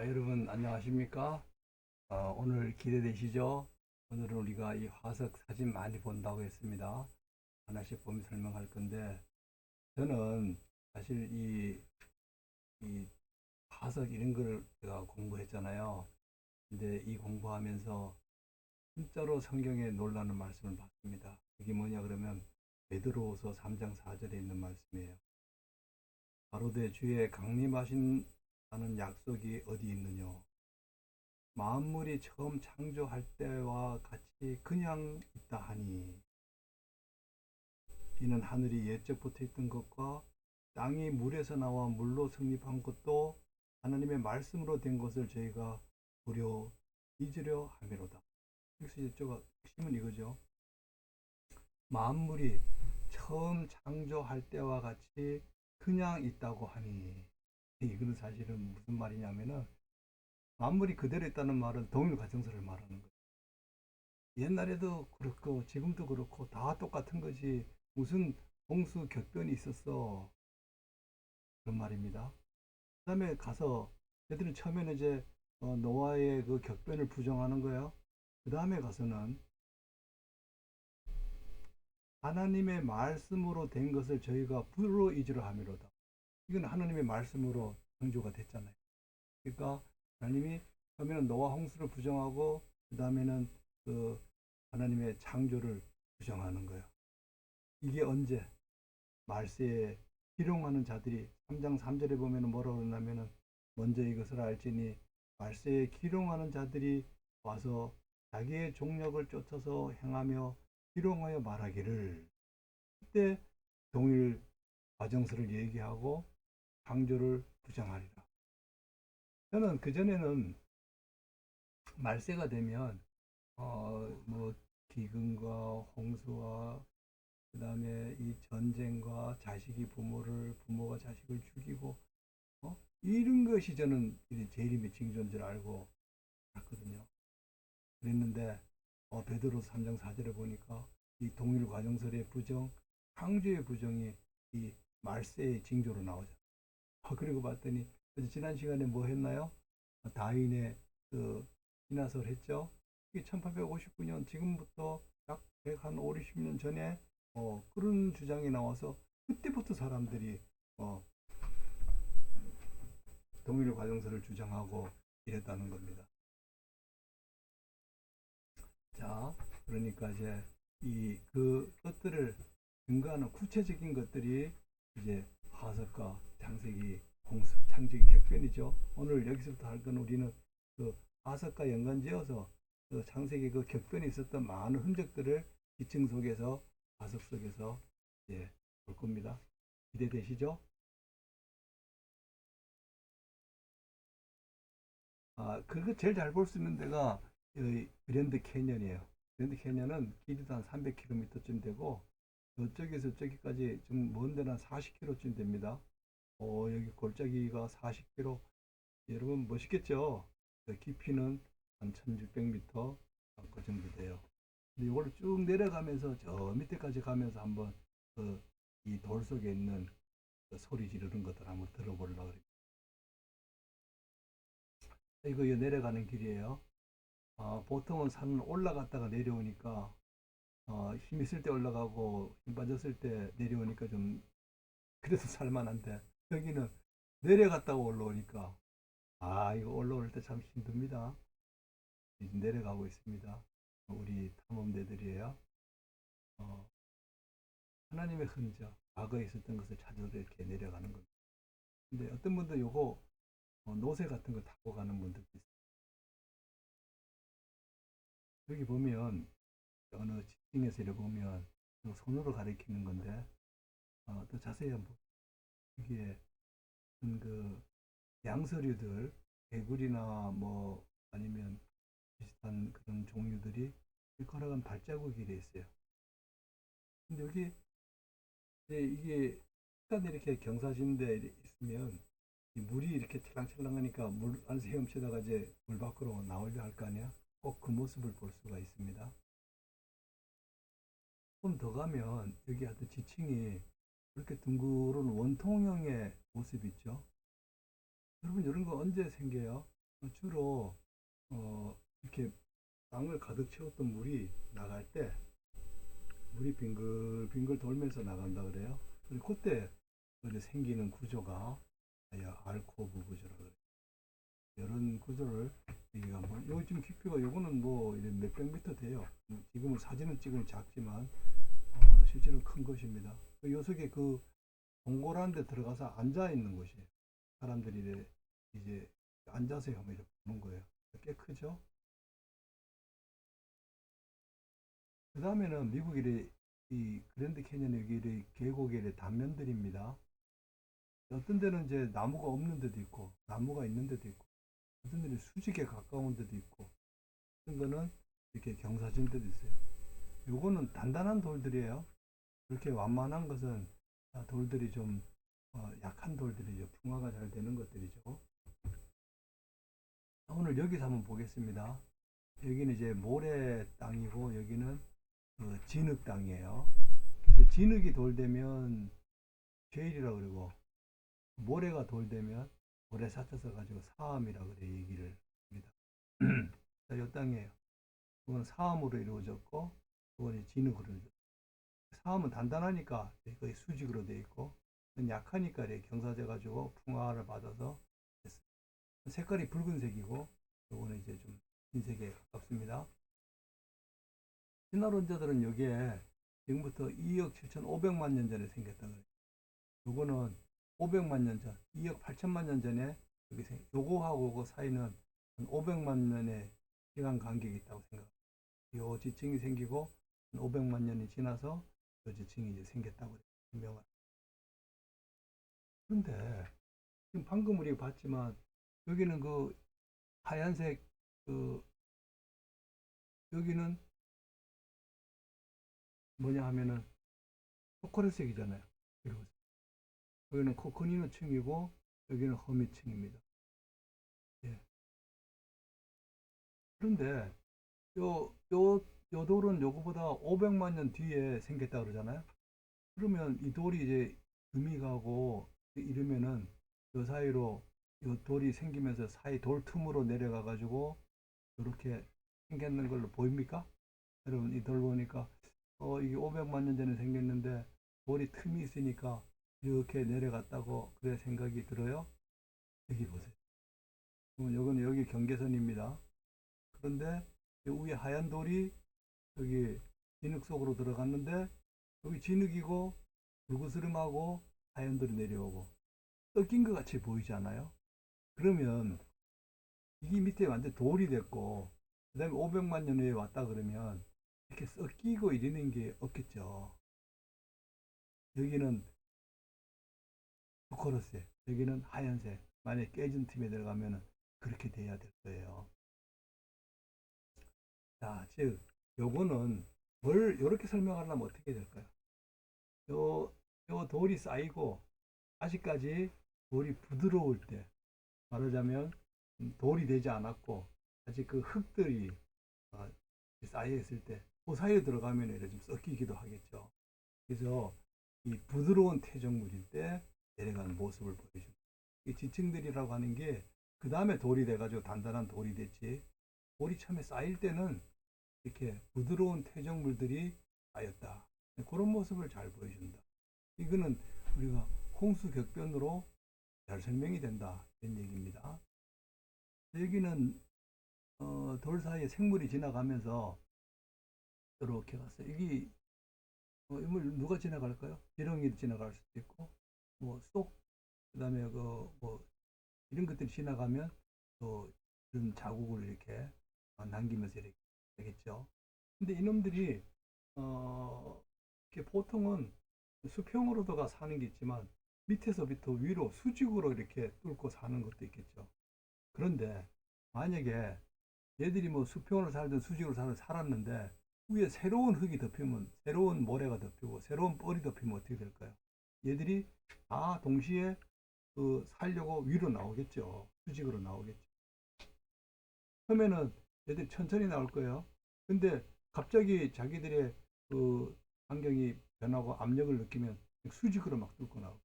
여러분 안녕하십니까? 오늘 기대되시죠? 오늘은 우리가 이 화석 사진 많이 본다고 했습니다. 하나씩 보면 설명할 건데, 저는 사실 이 화석 이런 걸 제가 공부했잖아요. 근데 이 공부하면서 진짜로 성경에 놀라는 말씀을 봤습니다. 그게 뭐냐 그러면 베드로후서 3장 4절에 있는 말씀이에요. 가로되 주의 강림하신 다는 약속이 어디 있느냐? 만물이 처음 창조할 때와 같이 그냥 있다 하니 이는 하늘이 옛적부터 있던 것과 땅이 물에서 나와 물로 성립한 것도 하나님의 말씀으로 된 것을 저희가 보려 잊으려 함이로다. 여기서 저가 핵심은 이거죠. 만물이 처음 창조할 때와 같이 그냥 있다고 하니, 이거는 사실은 무슨 말이냐면은 만물이 그대로 있다는 말은 동일 가정설을 말하는 거예요. 옛날에도 그렇고 지금도 그렇고 다 똑같은 거지 무슨 홍수 격변이 있었어, 그런 말입니다. 그 다음에 가서 얘들은 처음에는 이제 노아의 그 격변을 부정하는 거예요. 그 다음에 가서는 하나님의 말씀으로 된 것을 저희가 불어이으려 함이로다. 이건 하나님의 말씀으로 창조가 됐잖아요. 그러니까 하나님이 처음에는 노아 홍수를 부정하고 그 다음에는 그 하나님의 창조를 부정하는 거예요. 이게 언제? 말세에 희롱하는 자들이 3장 3절에 보면 뭐라고 그러냐면은 먼저 이것을 알지니 말세에 희롱하는 자들이 와서 자기의 종력을 쫓아서 행하며 희롱하여 말하기를, 그때 동일 과정서를 얘기하고 창조를 부정하리라. 저는 그전에는 말세가 되면 뭐 기근과 홍수와 그 다음에 이 전쟁과 자식이 부모를, 부모가 자식을 죽이고, 이런 것이 저는 재림의 징조인 줄 알고 갔거든요. 그랬는데, 베드로서 3장 4절에 보니까 이 동일 과정설의 부정, 창조의 부정이 이 말세의 징조로 나오죠. 그리고 봤더니, 지난 시간에 뭐 했나요? 다윈의 그 신화설 했죠? 이게 1859년, 지금부터 약 105, 60년 전에 그런 주장이 나와서 그때부터 사람들이 어, 동일 과정설을 주장하고 이랬다는 겁니다. 자, 그러니까 이제 이 그 것들을 증거하는 구체적인 것들이 이제 화석과 창세기, 홍수, 창조기, 격변이죠. 오늘 여기서부터 할 건 우리는 그 화석과 연관지어서 그 창세기 그 격변이 있었던 많은 흔적들을 기층 속에서, 화석 속에서 이제 볼 겁니다. 기대되시죠? 그거 제일 잘 볼 수 있는 데가 그랜드 캐년이에요. 그랜드 캐년은 길이도 한 300km쯤 되고, 저쪽에서 저기까지 좀 먼 데는 40km쯤 됩니다. 여기 골짜기가 40km. 여러분 멋있겠죠? 깊이는 한 1600m 그 정도 돼요. 근데 이걸 쭉 내려가면서 저 밑에까지 가면서 한번 이 돌 속에 있는 그 소리 지르는 것들 한번 들어보려고 그래요. 이거 내려가는 길이에요. 보통은 산 올라갔다가 내려오니까 힘 있을 때 올라가고 힘 빠졌을 때 내려오니까 좀 그래도 살만한데, 여기는 내려갔다가 올라오니까 이거 올라올 때 참 힘듭니다. 이제 내려가고 있습니다. 우리 탐험대들이에요. 어, 하나님의 흔적, 과거에 있었던 것을 찾으러 이렇게 내려가는 겁니다. 근데 어떤 분들 요거 노새 같은 거 타고 가는 분들도 있어요. 여기 보면 어느 지층에서 이렇게 보면 손으로 가리키는 건데, 또 자세히 한번 이게 그 양서류들, 개구리나 뭐 아니면 비슷한 그런 종류들이 걸어간 발자국이 돼 있어요. 근데 여기 이게 시간이 이렇게 경사진데 있으면 이 물이 이렇게 찰랑찰랑하니까 물 안에서 헤엄치다가 이제 물 밖으로 나오려 할 거 아니야? 꼭 그 모습을 볼 수가 있습니다. 좀 더 가면 여기 하여튼 지층이 이렇게 둥그런 원통형의 모습이 있죠. 여러분 이런 거 언제 생겨요? 주로 이렇게 땅을 가득 채웠던 물이 나갈 때 물이 빙글빙글 돌면서 나간다 그래요. 그리고 그때 생기는 구조가 알코브 구조라 그래요. 이런 구조를 여기가 여기 지금 깊이가 요거는 뭐 몇백 미터 돼요. 지금은 사진은 찍으면 작지만 실제로 큰 것입니다. 요 속에 그 동굴한 데 들어가서 앉아 있는 곳이에요. 사람들이 이제 앉아서 한번 이렇게 보는 거예요. 꽤 크죠? 그 다음에는 미국의 이 그랜드 캐니언 여기 계곡의 단면들입니다. 어떤 데는 이제 나무가 없는 데도 있고, 나무가 있는 데도 있고, 어떤 데는 수직에 가까운 데도 있고, 어떤 거는 이렇게 경사진 데도 있어요. 요거는 단단한 돌들이에요. 그렇게 완만한 것은 돌들이 좀 약한 돌들이죠. 풍화가 잘 되는 것들이죠. 오늘 여기서 한번 보겠습니다. 여기는 이제 모래 땅이고 여기는 진흙 땅이에요. 그래서 진흙이 돌되면 쉐일이라고 그러고 모래가 돌되면 모래 사쳐서 가지고 사암이라고 그래 얘기를 합니다. 자, 이 땅이에요. 이건 사암으로 이루어졌고 이건 진흙으로 이루어졌고 사암은 단단하니까 거의 수직으로 되어 있고 약하니까 이렇게 경사져 가지고 풍화를 받아서 됐어요. 색깔이 붉은색이고 요거는 이제 좀 흰색에 가깝습니다. 신화론자들은 여기에 지금부터 2억 7,500만 년 전에 생겼다 그래요. 요거는 500만 년 전, 2억 8천만 년 전에 여기 요거하고 그 사이는 한 500만 년의 시간 간격이 있다고 생각합니다. 요 지층이 생기고 500만 년이 지나서 요 지층이 이제 생겼다고 설명을. 그런데 지금 방금 우리가 봤지만 여기는 그 하얀색 그 여기는 뭐냐 하면은 초콜릿색이잖아요. 그리고 여기는 코코니노층이고 여기는 허미층입니다. 예. 그런데 요 돌은 요거보다 500만 년 뒤에 생겼다 그러잖아요. 그러면 이 돌이 이제 금이 가고 이러면은 요 사이로 요 돌이 생기면서 사이 돌 틈으로 내려가 가지고 이렇게 생겼는 걸로 보입니까? 여러분 이 돌 보니까 이게 500만 년 전에 생겼는데 돌이 틈이 있으니까 이렇게 내려갔다고 그래 생각이 들어요. 여기 보세요. 그러면 요건 여기 경계선입니다. 그런데 이 위에 하얀 돌이 여기 진흙 속으로 들어갔는데 여기 진흙이고 불그스름하고 하얀 돌이 내려오고 섞인 것 같이 보이지 않아요? 그러면 이게 밑에 완전 돌이 됐고 그 다음에 500만 년 후에 왔다 그러면 이렇게 섞이고 이러는 게 없겠죠. 여기는 초콜릿색, 여기는 하얀색. 만약에 깨진 틈에 들어가면 그렇게 돼야 될 거예요. 자, 즉 요거는 뭘 이렇게 설명하려면 어떻게 될까요? 요 돌이 쌓이고 아직까지 돌이 부드러울 때 말하자면 돌이 되지 않았고 아직 그 흙들이 어, 쌓여 있을 때 그 사이에 들어가면 이렇게 좀 섞이기도 하겠죠. 그래서 이 부드러운 퇴적물일 때 내려가는 모습을 보여줍니다. 이 지층들이라고 하는 게 그 다음에 돌이 돼가지고 단단한 돌이 됐지 돌이 처음에 쌓일 때는 이렇게 부드러운 퇴적물들이 쌓였다. 그런 모습을 잘 보여준다. 이거는 우리가 홍수격변으로 잘 설명이 된다. 이런 얘기입니다. 여기는 돌 사이에 생물이 지나가면서 이렇게 갔어요. 여기 인물 누가 지나갈까요? 지렁이 지나갈 수도 있고 뭐 쏙 그다음에 그 뭐 이런 것들이 지나가면 또 이런 자국을 이렇게 남기면서 이렇게 되겠죠. 근데 이놈들이 이렇게 보통은 수평으로다가 사는 게 있지만 밑에서부터 위로 수직으로 이렇게 뚫고 사는 것도 있겠죠. 그런데 만약에 얘들이 뭐 수평으로 살든 수직으로 살든 살았는데 위에 새로운 흙이 덮이면 새로운 모래가 덮이고 새로운 뻘이 덮이면 어떻게 될까요? 얘들이 다 동시에 그 살려고 위로 나오겠죠. 수직으로 나오겠죠. 처음에는 얘들이 천천히 나올 거예요. 근데 갑자기 자기들의 그 환경이 변하고 압력을 느끼면 수직으로 막 뚫고 나오고.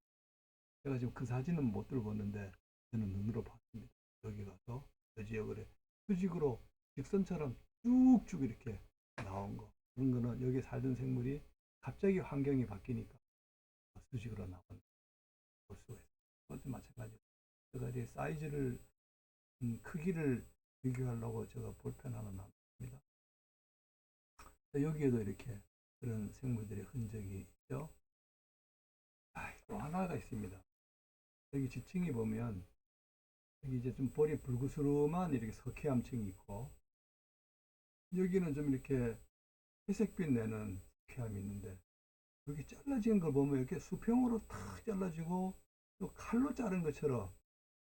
제가 지금 그 사진은 못 들고 왔는데 저는 눈으로 봤습니다. 여기 가서 저 지역을 수직으로 직선처럼 쭉쭉 이렇게 나온 거. 그런 거는 여기 살던 생물이 갑자기 환경이 바뀌니까 수직으로 나온 볼 수가 있어요. 그것도 마찬가지로 제가 이 사이즈를 크기를 비교하려고 제가 볼펜 하나 놨습니다. 여기에도 이렇게 그런 생물들의 흔적이 있죠. 또 하나가 있습니다. 여기 지층이 보면 여기 이제 좀 볼이 불구스름한 이렇게 석회암층이 있고 여기는 좀 이렇게 회색빛 내는 석회암이 있는데 여기 잘라진 걸 보면 이렇게 수평으로 탁 잘라지고 또 칼로 자른 것처럼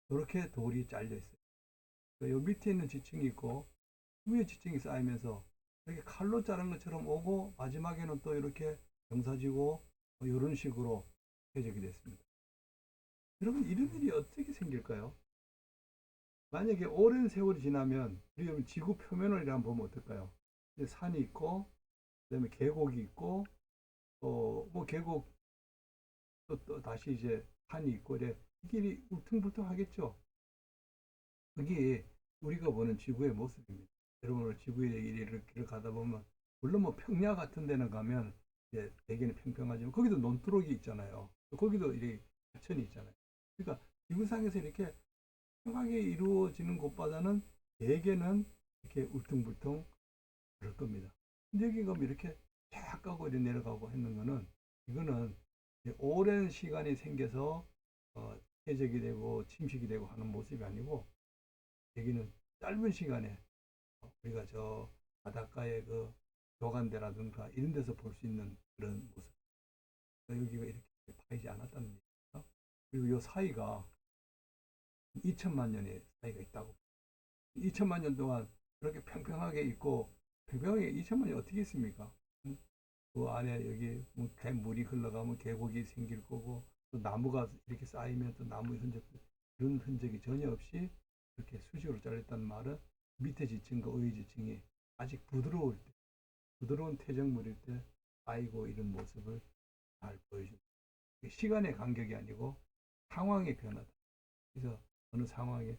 이렇게 돌이 잘려 있어요. 요 밑에 있는 지층이 있고 위에 지층이 쌓이면서 이렇게 칼로 자른 것처럼 오고 마지막에는 또 이렇게 경사지고 이런 식으로 해적이 됐습니다. 여러분 이런 일이 어떻게 생길까요? 만약에 오랜 세월이 지나면 우리 지구 표면을 한번 보면 어떨까요? 산이 있고 그다음에 계곡이 있고 뭐 계곡 또 다시 이제 산이 있고 이래 이 길이 울퉁불퉁하겠죠. 그게 우리가 보는 지구의 모습입니다. 여러분 오늘 지구의 이렇게 가다 보면 물론 뭐 평야 같은 데는 가면 이제 대개는 평평하지만 거기도 논두렁이 있잖아요. 거기도 이렇게 하천이 있잖아요. 그러니까 지구상에서 이렇게 평하게 이루어지는 곳보다는 대개는 이렇게 울퉁불퉁 그럴 겁니다. 근데 여기가 뭐 이렇게 쫙 가고 이렇게 내려가고 했는 거는 이거는 오랜 시간이 생겨서 해적이 되고 침식이 되고 하는 모습이 아니고 여기는 짧은 시간에 우리가 저 바닷가의 그 교간대라든가 이런 데서 볼 수 있는 그런 모습. 여기가 이렇게 파이지 않았다는 얘기죠. 그리고 이 사이가 2천만 년의 사이가 있다고. 2천만 년 동안 그렇게 평평하게 있고 평평하게 2천만 년이 어떻게 있습니까? 그 안에 여기 뭐 물이 흘러가면 계곡이 생길 거고 또 나무가 이렇게 쌓이면 또 나무의 흔적 그런 흔적이 전혀 없이 이렇게 수직으로 잘렸다는 말은 밑에 지층과 위의 지층이 아직 부드러울 때 부드러운 퇴적물일 때 쌓이고 이런 모습을 잘 보여준다. 시간의 간격이 아니고 상황의 변화다. 그래서 어느 상황에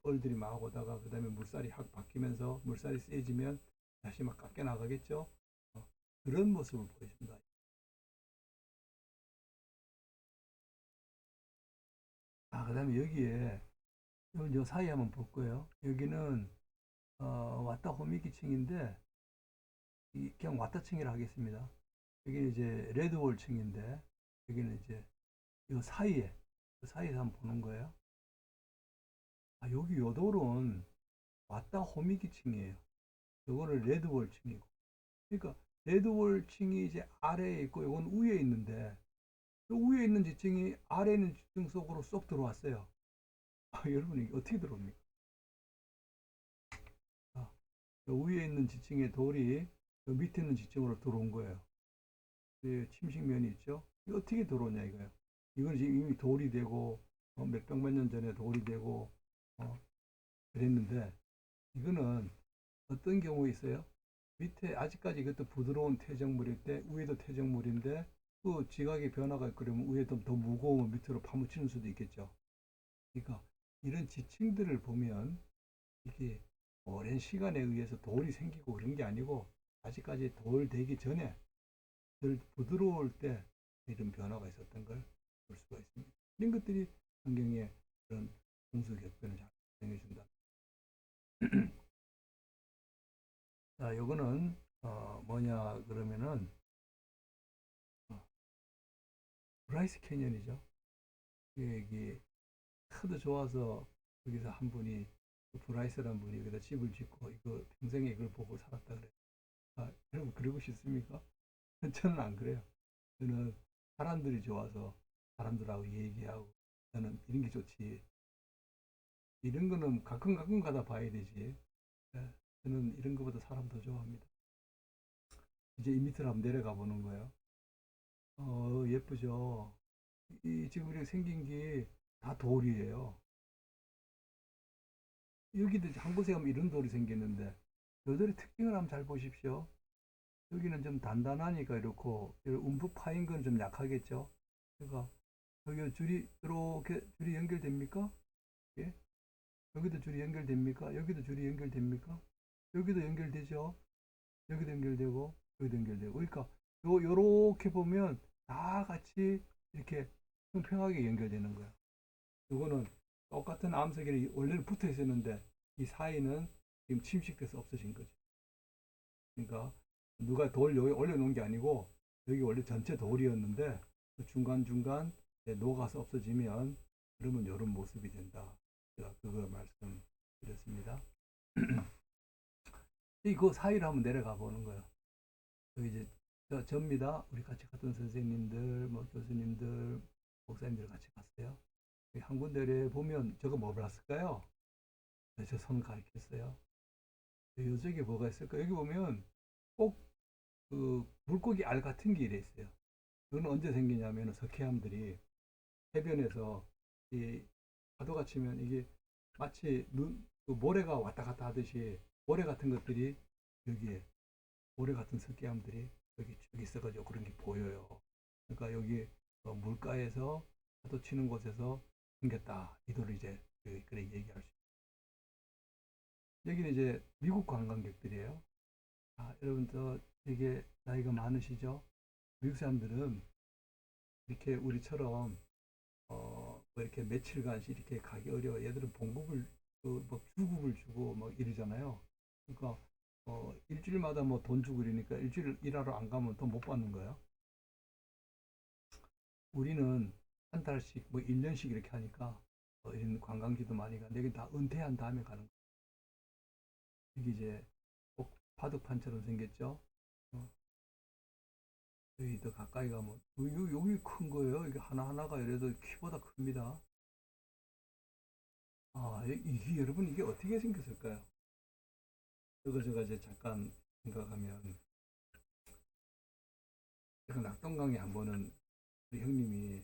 뻘들이 막 오다가 그 다음에 물살이 확 바뀌면서 물살이 세지면 다시 막 깎여 나가겠죠. 그런 모습을 보여준다. 그 다음에 여기에 요 사이 한번 볼 거예요. 여기는 왔다 호미기층인데 그냥 왔다층이라 하겠습니다. 여기는 이제 레드월층인데 여기는 이제 이 사이에 그 사이에서 한번 보는 거예요. 여기 요 돌은 왔다 호미기층이에요. 요거는 레드월층이고. 그러니까 레드월층이 이제 아래에 있고 요건 위에 있는데 요 위에 있는 지층이 아래에 있는 지층 속으로 쏙 들어왔어요. 여러분 이게 어떻게 들어옵니까? 요 위에 있는 지층의 돌이 요 밑에 있는 지층으로 들어온 거예요. 침식면이 있죠. 이거 어떻게 들어오냐 이거예요. 이건 지금 이미 돌이 되고 몇백만 년 전에 돌이 되고 그랬는데 이거는 어떤 경우에 있어요? 밑에 아직까지 이것도 부드러운 퇴적물일 때 위에도 퇴적물인데 그 지각의 변화가 있고 그러면 위에도 더 무거우면 밑으로 파묻히는 수도 있겠죠. 그러니까 이런 지층들을 보면 이게 오랜 시간에 의해서 돌이 생기고 그런 게 아니고 아직까지 돌 되기 전에 덜 부드러울 때 이런 변화가 있었던 걸 볼 수가 있습니다. 이런 것들이 환경에 그런 풍수격변을 잘 설명해 준다. 자, 요거는 뭐냐 그러면은 브라이스 캐년이죠. 여기 하도 좋아서 여기서 한 분이 브라이스라는 분이 여기다 집을 짓고 이거 평생에 이걸 보고 살았다 그래요. 여러분 그러고 싶습니까? 저는 안 그래요. 저는 사람들이 좋아서 사람들하고 얘기하고 저는 이런 게 좋지. 이런 거는 가끔 가다 봐야 되지. 예, 저는 이런 것보다 사람 더 좋아합니다. 이제 이 밑으로 한번 내려가 보는 거예요. 예쁘죠? 지금 이렇게 생긴 게 다 돌이에요. 여기도 한 곳에 가면 이런 돌이 생겼는데, 요들의 특징을 한번 잘 보십시오. 여기는 좀 단단하니까 이렇고, 움푹 파인 건 좀 약하겠죠? 그러니까, 여기 줄이, 이렇게 줄이 연결됩니까? 예? 여기도 줄이 연결됩니까? 여기도 줄이 연결됩니까? 여기도 연결되죠? 여기도 연결되고, 여기도 연결되고. 그러니까, 요렇게 보면 다 같이 이렇게 평평하게 연결되는 거야. 이거는 똑같은 암석이 원래는 붙어 있었는데, 이 사이는 지금 침식돼서 없어진 거죠. 그러니까, 누가 돌 여기 올려놓은 게 아니고, 여기 원래 전체 돌이었는데, 그 중간중간 녹아서 없어지면, 그러면 이런 모습이 된다. 제가 그거 말씀드렸습니다. 그 사이를 한번 내려가 보는 거예요. 여기 이제 접니다. 우리 같이 갔던 선생님들, 뭐 교수님들, 목사님들 같이 갔어요. 한 군데를 보면 저거 뭐 봤을까요? 저 손 가리켰어요. 이쪽에 뭐가 있을까? 여기 보면 꼭 그 물고기 알 같은 게 이래 있어요. 그건 언제 생기냐면 석회암들이 해변에서 이 파도가 치면 이게 마치 그 모래가 왔다 갔다 하듯이 모래 같은 것들이 여기에 모래 같은 석회암들이 여기 쭉 있어가지고 그런 게 보여요. 그러니까 여기 물가에서 파도 치는 곳에서 생겼다. 이도를 이제 그래 얘기할 수 있어요. 여기는 이제 미국 관광객들이에요. 아, 여러분 되게 나이가 많으시죠? 미국 사람들은 이렇게 우리처럼 뭐 이렇게 며칠간씩 이렇게 가기 어려워. 얘들은 봉급을 뭐 주급을 주고 뭐 이러잖아요. 그러니까 일주일마다 뭐 돈 주고 이러니까 일주일 일하러 안 가면 돈 못 받는 거예요. 우리는 한 달씩 뭐 1년씩 이렇게 하니까 이런 관광지도 많이 가는데 여기 다 은퇴한 다음에 가는 거예요. 여기 이제 꼭 바둑판처럼 생겼죠. 어, 여기 더 가까이 가면 여기 큰 거예요. 이게 하나하나가 이래도 키보다 큽니다. 아, 이게 여러분 이게 어떻게 생겼을까요? 이거 제가 이제 잠깐 생각하면 제가 낙동강에 한 번은 우리 형님이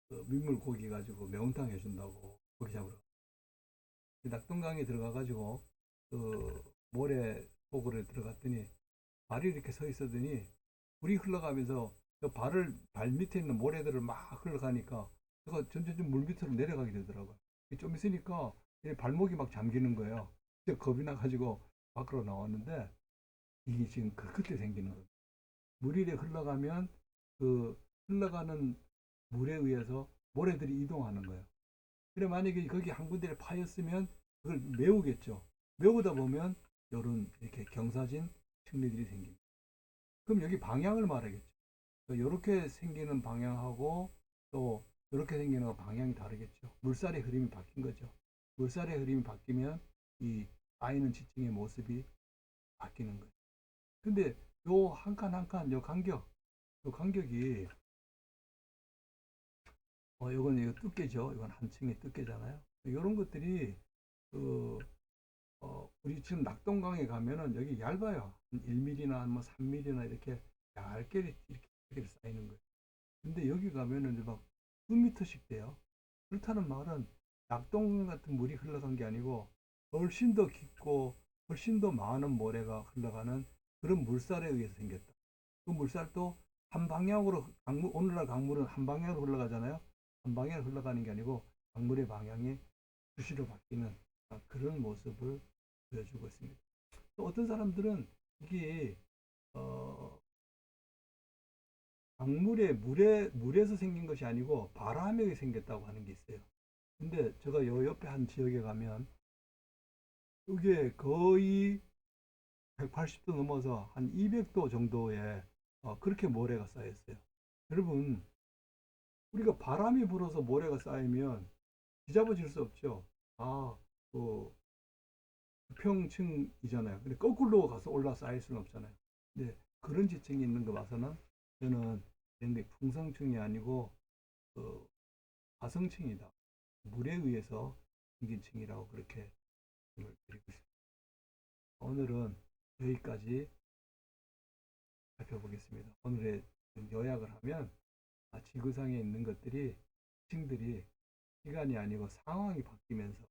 그 민물 고기 가지고 매운탕 해준다고 고기 잡으러 낙동강에 들어가가지고 그 모래 속으로 들어갔더니 발이 이렇게 서 있었더니 물이 흘러가면서 그 발 밑에 있는 모래들을 막 흘러가니까 제가 점점 물 밑으로 내려가게 되더라고요. 좀 있으니까 발목이 막 잠기는 거예요. 겁이 나가지고 밖으로 나왔는데 이게 지금 그때 생기는 거예요. 물이 흘러가면 그 흘러가는 물에 의해서 모래들이 이동하는 거예요. 그래 만약에 거기 한 군데를 파였으면 그걸 메우겠죠. 메우다 보면 요런 이렇게 경사진 층리들이 생깁니다. 그럼 여기 방향을 말하겠죠. 이렇게 생기는 방향하고 또 이렇게 생기는 방향이 다르겠죠. 물살의 흐름이 바뀐 거죠. 물살의 흐름이 바뀌면 이 쌓이는 지층의 모습이 바뀌는 거예요. 근데 요 한 칸 한 칸 요 간격이 요건 이거 두께죠. 이건 한 층의 두께잖아요. 이런 것들이 그 우리 지금 낙동강에 가면은 여기 얇아요. 1mm나 뭐 3mm나 이렇게 얇게 이렇게 쌓이는 거예요. 근데 여기 가면은 이제 막 9m씩 돼요. 그렇다는 말은 낙동 같은 물이 흘러간 게 아니고 훨씬 더 깊고 훨씬 더 많은 모래가 흘러가는 그런 물살에 의해서 생겼다. 그 물살도 한 방향으로 오늘날 강물은 한 방향으로 흘러가잖아요. 한 방향으로 흘러가는 게 아니고 강물의 방향이 수시로 바뀌는 그런 모습을 보여주고 있습니다. 또 어떤 사람들은 이게 어, 강물의 물에서 생긴 것이 아니고 바람에 생겼다고 하는 게 있어요. 근데 제가 요 옆에 한 지역에 가면 이게 거의 180도 넘어서 한 200도 정도의 그렇게 모래가 쌓였어요. 여러분, 우리가 바람이 불어서 모래가 쌓이면 뒤잡아질 수 없죠. 아, 그 평층이잖아요. 근데 거꾸로 가서 올라 쌓일 수는 없잖아요. 근데 그런 지층이 있는 거 봐서는 저는 이런 게 풍성층이 아니고 그 화성층이다. 물에 의해서 생긴 층이라고 그렇게 말씀을 드리고 있습니다. 오늘은 여기까지 살펴보겠습니다. 오늘의 요약을 하면 지구상에 있는 것들이 층들이 시간이 아니고 상황이 바뀌면서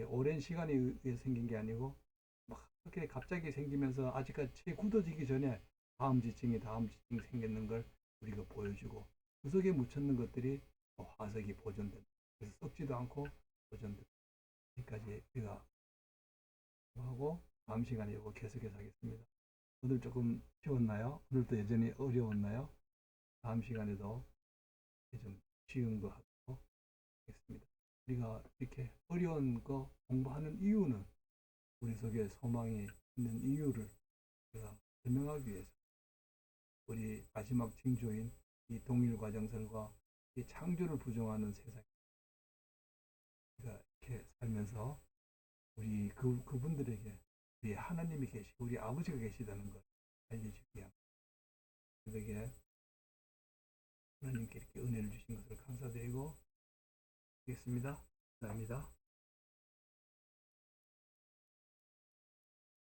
오랜 시간에 의해 생긴 게 아니고 막 그렇게 갑자기 생기면서 아직까지 채 굳어지기 전에 다음 지층이 생겼는 걸 우리가 보여주고 그 속에 묻혔는 것들이 화석이 보존된다. 그래서 썩지도 않고 보존된다. 여기까지 우리가 하고 다음 시간에 이거 계속해서 하겠습니다. 오늘 조금 쉬웠나요? 오늘도 여전히 어려웠나요? 다음 시간에도 좀 쉬운 거 하고 하겠습니다. 우리가 이렇게 어려운 거 공부하는 이유는 우리 속에 소망이 있는 이유를 제가 설명하기 위해서 우리 마지막 징조인 이 동일과정설과 이 창조를 부정하는 세상 우리가 이렇게 살면서 우리 그분들에게 우리 하나님이 계시고 우리 아버지가 계시다는 걸 알려주기 위한 그에게 하나님께 이렇게 은혜를 주신 것을 감사드리고 하겠습니다. 감사합니다.